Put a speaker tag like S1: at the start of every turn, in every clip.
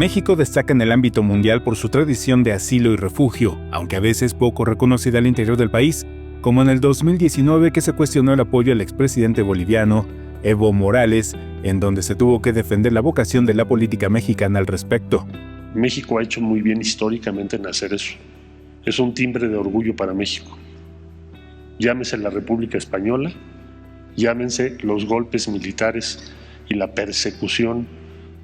S1: México destaca en el ámbito mundial por su tradición de asilo y refugio, aunque a veces poco reconocida al interior del país, como en el 2019 que se cuestionó el apoyo al expresidente boliviano Evo Morales, en donde se tuvo que defender la vocación de la política mexicana al respecto.
S2: México ha hecho muy bien históricamente en hacer eso. Es un timbre de orgullo para México. Llámese la República Española, llámense los golpes militares y la persecución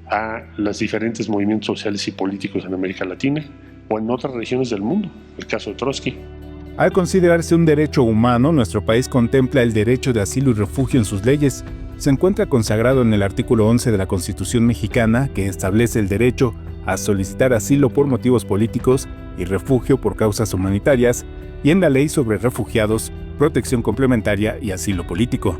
S2: a los diferentes movimientos sociales y políticos en América Latina o en otras regiones del mundo, el caso de Trotsky.
S1: Al considerarse un derecho humano, nuestro país contempla el derecho de asilo y refugio en sus leyes. Se encuentra consagrado en el artículo 11 de la Constitución mexicana, que establece el derecho a solicitar asilo por motivos políticos y refugio por causas humanitarias, y en la Ley sobre Refugiados, Protección Complementaria y Asilo Político.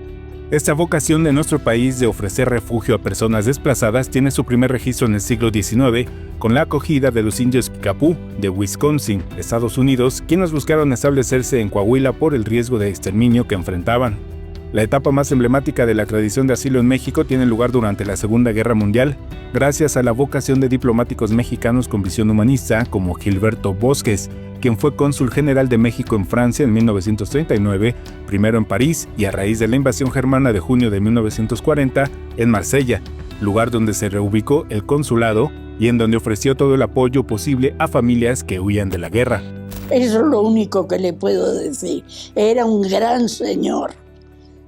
S1: Esta vocación de nuestro país de ofrecer refugio a personas desplazadas tiene su primer registro en el siglo XIX, con la acogida de los indios Kickapoo de Wisconsin, Estados Unidos, quienes buscaron establecerse en Coahuila por el riesgo de exterminio que enfrentaban. La etapa más emblemática de la tradición de asilo en México tiene lugar durante la Segunda Guerra Mundial, gracias a la vocación de diplomáticos mexicanos con visión humanista como Gilberto Bosques, quien fue cónsul general de México en Francia en 1939, primero en París y a raíz de la invasión germana de junio de 1940 en Marsella, lugar donde se reubicó el consulado y en donde ofreció todo el apoyo posible a familias que huían de la guerra.
S3: Eso es lo único que le puedo decir. Era un gran señor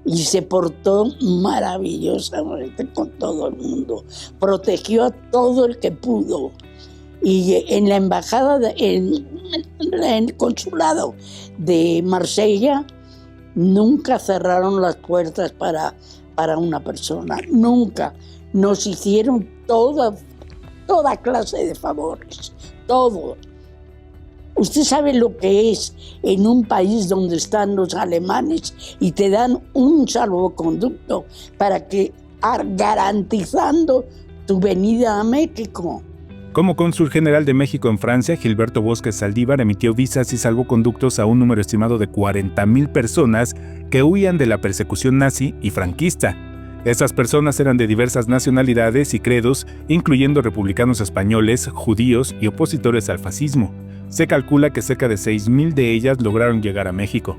S3: y se portó maravillosamente con todo el mundo. Protegió a todo el que pudo. Y en la embajada, en el consulado de Marsella, nunca cerraron las puertas para una persona. Nunca. Nos hicieron toda clase de favores. Todo. Usted sabe lo que es en un país donde están los alemanes y te dan un salvoconducto para que garantizando tu venida a México.
S1: Como cónsul general de México en Francia, Gilberto Bosques Saldívar emitió visas y salvoconductos a un número estimado de 40,000 personas que huían de la persecución nazi y franquista. Estas personas eran de diversas nacionalidades y credos, incluyendo republicanos españoles, judíos y opositores al fascismo. Se calcula que cerca de 6,000 de ellas lograron llegar a México.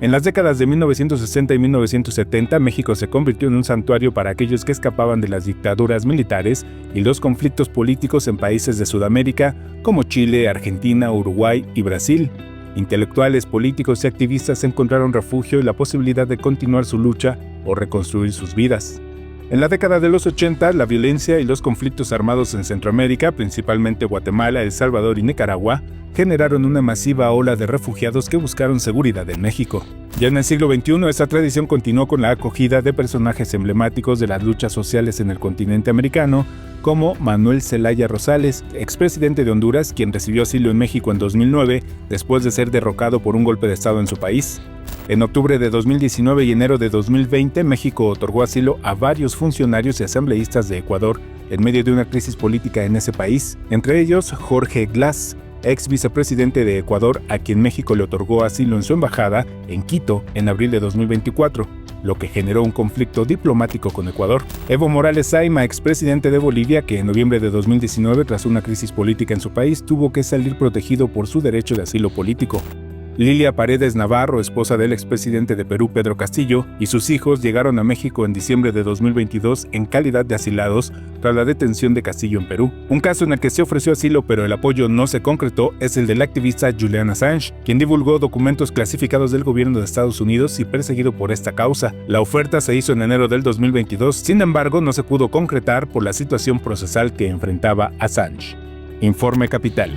S1: En las décadas de 1960 y 1970, México se convirtió en un santuario para aquellos que escapaban de las dictaduras militares y los conflictos políticos en países de Sudamérica como Chile, Argentina, Uruguay y Brasil. Intelectuales, políticos y activistas encontraron refugio y la posibilidad de continuar su lucha o reconstruir sus vidas. En la década de los 80, la violencia y los conflictos armados en Centroamérica, principalmente Guatemala, El Salvador y Nicaragua, generaron una masiva ola de refugiados que buscaron seguridad en México. Ya en el siglo XXI, esta tradición continuó con la acogida de personajes emblemáticos de las luchas sociales en el continente americano, como Manuel Zelaya Rosales, expresidente de Honduras, quien recibió asilo en México en 2009 después de ser derrocado por un golpe de estado en su país. En octubre de 2019 y enero de 2020, México otorgó asilo a varios funcionarios y asambleístas de Ecuador en medio de una crisis política en ese país, entre ellos Jorge Glass, ex vicepresidente de Ecuador, a quien México le otorgó asilo en su embajada en Quito en abril de 2024, lo que generó un conflicto diplomático con Ecuador. Evo Morales Saima, expresidente de Bolivia, que en noviembre de 2019, tras una crisis política en su país, tuvo que salir protegido por su derecho de asilo político. Lilia Paredes Navarro, esposa del expresidente de Perú, Pedro Castillo, y sus hijos llegaron a México en diciembre de 2022 en calidad de asilados tras la detención de Castillo en Perú. Un caso en el que se ofreció asilo pero el apoyo no se concretó es el del activista Julian Assange, quien divulgó documentos clasificados del gobierno de Estados Unidos y perseguido por esta causa. La oferta se hizo en enero del 2022, sin embargo no se pudo concretar por la situación procesal que enfrentaba Assange. Informe Capital.